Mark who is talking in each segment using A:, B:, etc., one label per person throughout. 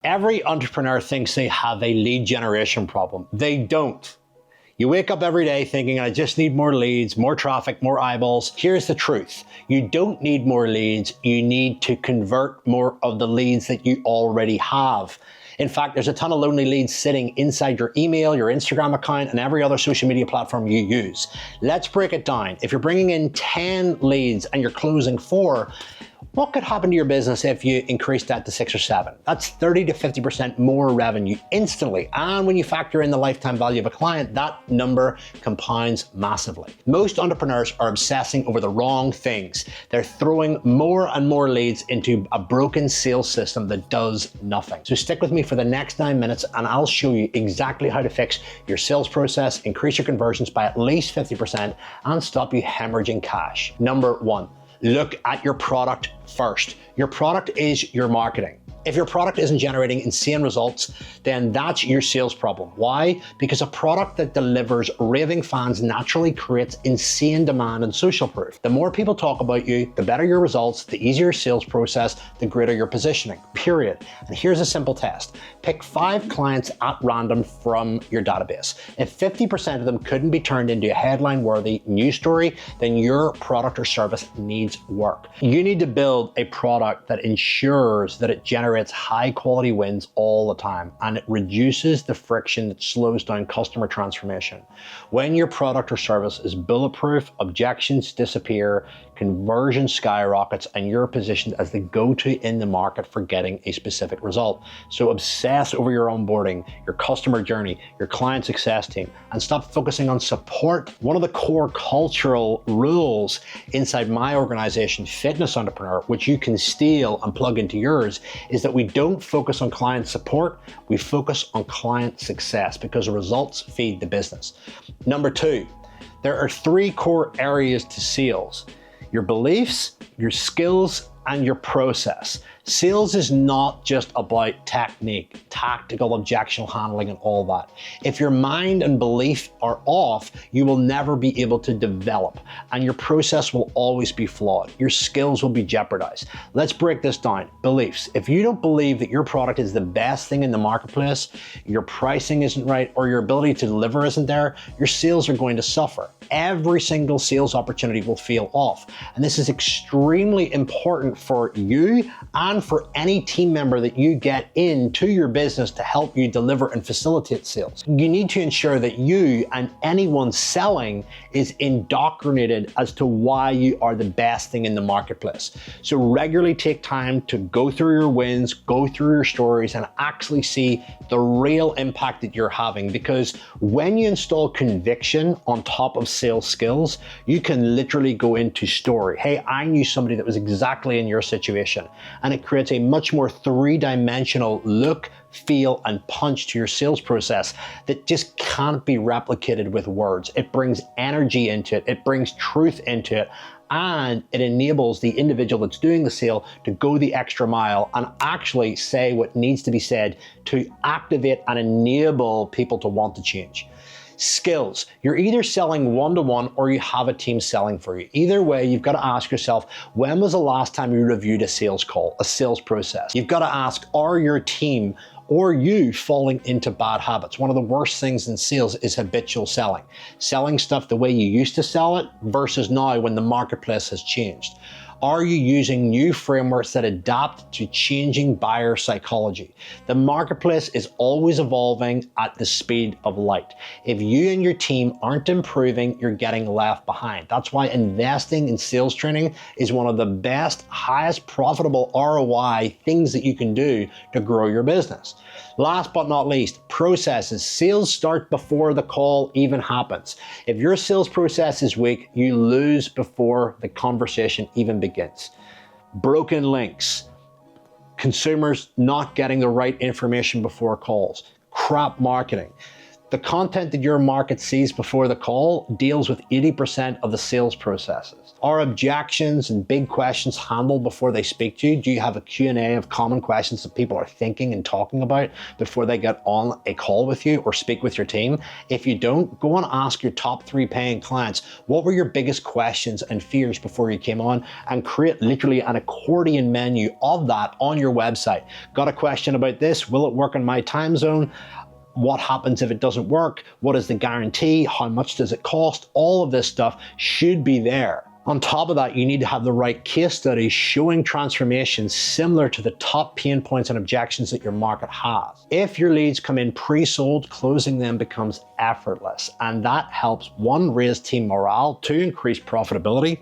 A: Every entrepreneur thinks they have a lead generation problem. They don't. You wake up every day thinking, I just need more leads, more traffic, more eyeballs. Here's the truth. You don't need more leads. You need to convert more of the leads that you already have. In fact, there's a ton of lonely leads sitting inside your email, your Instagram account, and every other social media platform you use. Let's break it down. If you're bringing in 10 leads and you're closing 4, what could happen to your business if you increase that to 6 or 7? That's 30 to 50% more revenue instantly. And when you factor in the lifetime value of a client, that number compounds massively. Most entrepreneurs are obsessing over the wrong things. They're throwing more and more leads into a broken sales system that does nothing. So stick with me for the next 9 minutes and I'll show you exactly how to fix your sales process, increase your conversions by at least 50%, and stop you hemorrhaging cash. Number 1. Look at your product first. Your product is your marketing. If your product isn't generating insane results, then that's your sales problem. Why? Because a product that delivers raving fans naturally creates insane demand and social proof. The more people talk about you, the better your results, the easier your sales process, the greater your positioning, period. And here's a simple test. Pick 5 clients at random from your database. If 50% of them couldn't be turned into a headline-worthy news story, then your product or service needs work. You need to build a product that ensures that it generates high quality wins all the time, and it reduces the friction that slows down customer transformation. When your product or service is bulletproof, objections disappear, conversion skyrockets, and you're positioned as the go-to in the market for getting a specific result. So obsess over your onboarding, your customer journey, your client success team, and stop focusing on support. One of the core cultural rules inside my organization, Fitness Entrepreneur, which you can steal and plug into yours, is that we don't focus on client support, we focus on client success, because results feed the business. Number 2, there are 3 core areas to sales: your beliefs, your skills, and your process. Sales is not just about technique, tactical objection handling, and all that. If your mind and belief are off, you will never be able to develop, and your process will always be flawed. Your skills will be jeopardized. Let's break this down. Beliefs. If you don't believe that your product is the best thing in the marketplace, your pricing isn't right, or your ability to deliver isn't there, your sales are going to suffer. Every single sales opportunity will feel off. And this is extremely important for you and for any team member that you get into your business to help you deliver and facilitate sales. You need to ensure that you and anyone selling is indoctrinated as to why you are the best thing in the marketplace. So regularly take time to go through your wins, go through your stories, and actually see the real impact that you're having. Because when you install conviction on top of sales skills, you can literally go into story. Hey, I knew somebody that was exactly in your situation. And it creates a much more 3-dimensional look, feel, and punch to your sales process that just can't be replicated with words. It brings energy into it, it brings truth into it, and it enables the individual that's doing the sale to go the extra mile and actually say what needs to be said to activate and enable people to want to change. Skills. You're either selling one-to-one or you have a team selling for you. Either way, you've got to ask yourself, when was the last time you reviewed a sales call, a sales process? You've got to ask, are your team or you falling into bad habits? One of the worst things in sales is habitual selling. Selling stuff the way you used to sell it versus now when the marketplace has changed. Are you using new frameworks that adapt to changing buyer psychology? The marketplace is always evolving at the speed of light. If you and your team aren't improving, you're getting left behind. That's why investing in sales training is one of the best, highest profitable ROI things that you can do to grow your business. Last but not least, processes. Sales start before the call even happens. If your sales process is weak, you lose before the conversation even begins. Broken links, consumers not getting the right information before calls, crap marketing. The content that your market sees before the call deals with 80% of the sales processes. Are objections and big questions handled before they speak to you? Do you have a Q&A of common questions that people are thinking and talking about before they get on a call with you or speak with your team? If you don't, go and ask your top 3 paying clients, what were your biggest questions and fears before you came on, and create literally an accordion menu of that on your website. Got a question about this? Will it work in my time zone? What happens if it doesn't work? What is the guarantee? How much does it cost? All of this stuff should be there. On top of that, you need to have the right case studies showing transformations similar to the top pain points and objections that your market has. If your leads come in pre-sold, closing them becomes effortless. And that helps 1, raise team morale, 2, increase profitability,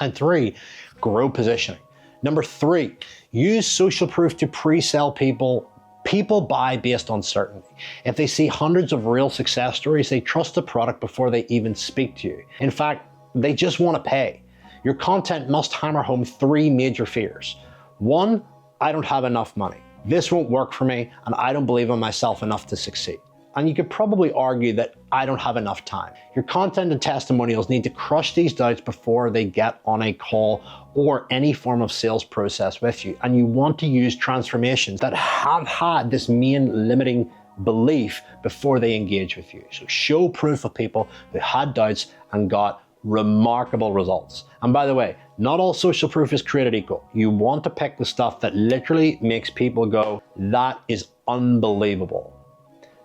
A: and 3, grow positioning. Number 3, use social proof to pre-sell people. People buy based on certainty. If they see hundreds of real success stories, they trust the product before they even speak to you. In fact, they just want to pay. Your content must hammer home 3 major fears. 1, I don't have enough money. This won't work for me, and I don't believe in myself enough to succeed. And you could probably argue that I don't have enough time. Your content and testimonials need to crush these doubts before they get on a call or any form of sales process with you. And you want to use transformations that have had this main limiting belief before they engage with you. So show proof of people who had doubts and got remarkable results. And by the way, not all social proof is created equal. You want to pick the stuff that literally makes people go, that is unbelievable.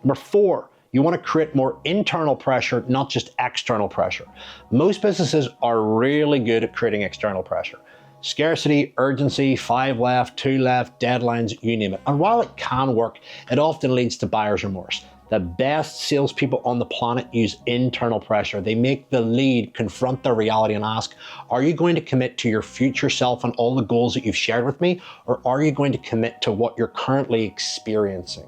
A: Number 4, you want to create more internal pressure, not just external pressure. Most businesses are really good at creating external pressure. Scarcity, urgency, 5 left, 2 left, deadlines, you name it. And while it can work, it often leads to buyer's remorse. The best salespeople on the planet use internal pressure. They make the lead confront their reality and ask, are you going to commit to your future self and all the goals that you've shared with me? Or are you going to commit to what you're currently experiencing?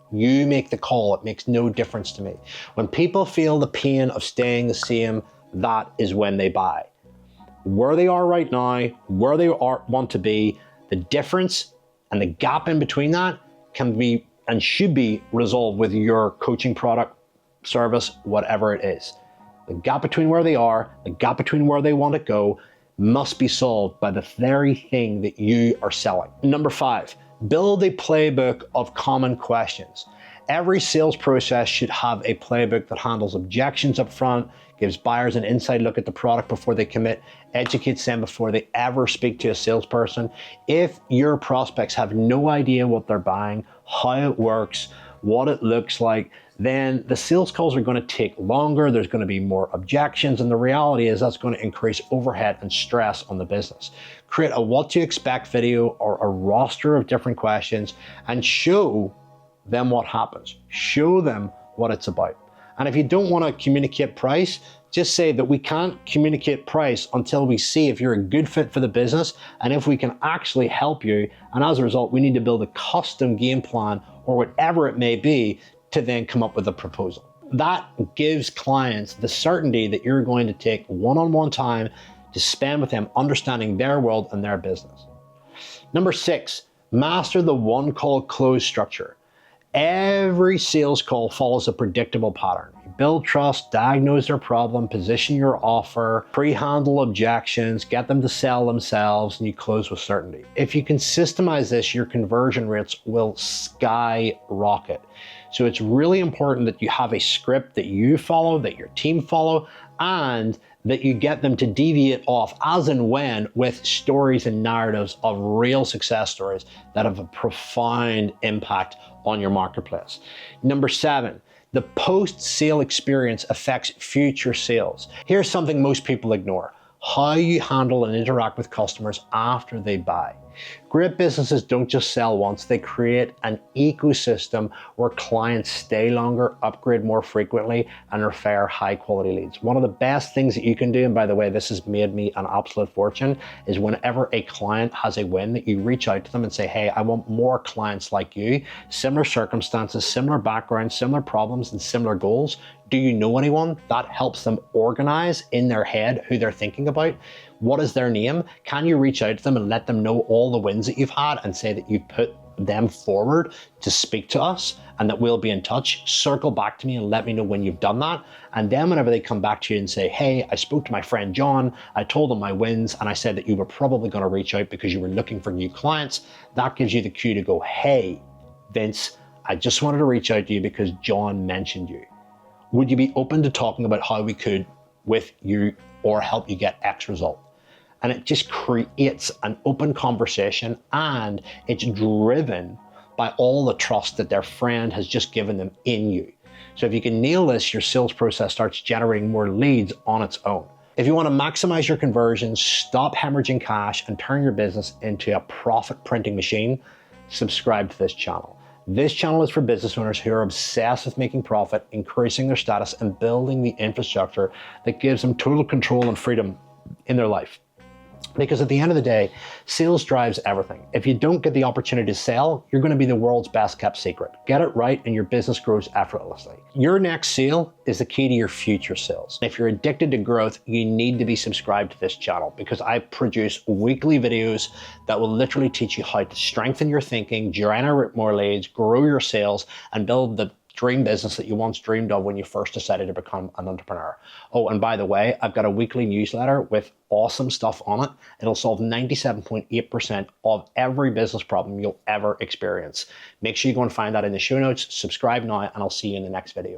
A: You make the call. It makes no difference to me. When people feel the pain of staying the same, that is when they buy. Where they are right now, where they want to be, the difference and the gap in between that can be and should be resolved with your coaching product, service, whatever it is. The gap between where they are, the gap between where they want to go must be solved by the very thing that you are selling. Number 5, build a playbook of common questions. Every sales process should have a playbook that handles objections up front, gives buyers an inside look at the product before they commit, educates them before they ever speak to a salesperson. If your prospects have no idea what they're buying, how it works, what it looks like, then the sales calls are going to take longer, there's going to be more objections, and the reality is that's going to increase overhead and stress on the business. Create a what to expect video or a roster of different questions and show them what happens. Show them what it's about. And if you don't want to communicate price, just say that we can't communicate price until we see if you're a good fit for the business and if we can actually help you. And as a result, we need to build a custom game plan or whatever it may be to then come up with a proposal. That gives clients the certainty that you're going to take one-on-one time to spend with them understanding their world and their business. Number 6, master the one call close structure. Every sales call follows a predictable pattern. You build trust, diagnose their problem, position your offer, pre-handle objections, get them to sell themselves, and you close with certainty. If you can systemize this, your conversion rates will skyrocket. So it's really important that you have a script that you follow, that your team follow, and that you get them to deviate off as and when with stories and narratives of real success stories that have a profound impact on your marketplace. Number 7, the post-sale experience affects future sales. Here's something most people ignore: how you handle and interact with customers after they buy. Great businesses don't just sell once, they create an ecosystem where clients stay longer, upgrade more frequently, and refer high quality leads. One of the best things that you can do, and by the way, this has made me an absolute fortune, is whenever a client has a win, that you reach out to them and say, hey, I want more clients like you, similar circumstances, similar backgrounds, similar problems, and similar goals. Do you know anyone? That helps them organize in their head who they're thinking about. What is their name? Can you reach out to them and let them know all the wins that you've had and say that you've put them forward to speak to us and that we'll be in touch. Circle back to me and let me know when you've done that. And then whenever they come back to you and say, hey, I spoke to my friend John, I told him my wins, and I said that you were probably going to reach out because you were looking for new clients, that gives you the cue to go, hey, Vince, I just wanted to reach out to you because John mentioned you. Would you be open to talking about how we could with you or help you get X result? And it just creates an open conversation, and it's driven by all the trust that their friend has just given them in you. So if you can nail this, your sales process starts generating more leads on its own. If you want to maximize your conversions, stop hemorrhaging cash, and turn your business into a profit printing machine, subscribe to this channel. This channel is for business owners who are obsessed with making profit, increasing their status, and building the infrastructure that gives them total control and freedom in their life. Because at the end of the day, sales drives everything. If you don't get the opportunity to sell, you're going to be the world's best kept secret. Get it right and your business grows effortlessly. Your next sale is the key to your future sales. If you're addicted to growth, you need to be subscribed to this channel because I produce weekly videos that will literally teach you how to strengthen your thinking, generate more leads, grow your sales, and build the dream business that you once dreamed of when you first decided to become an entrepreneur. Oh, and by the way, I've got a weekly newsletter with awesome stuff on it. It'll solve 97.8% of every business problem you'll ever experience. Make sure you go and find that in the show notes. Subscribe now, and I'll see you in the next video.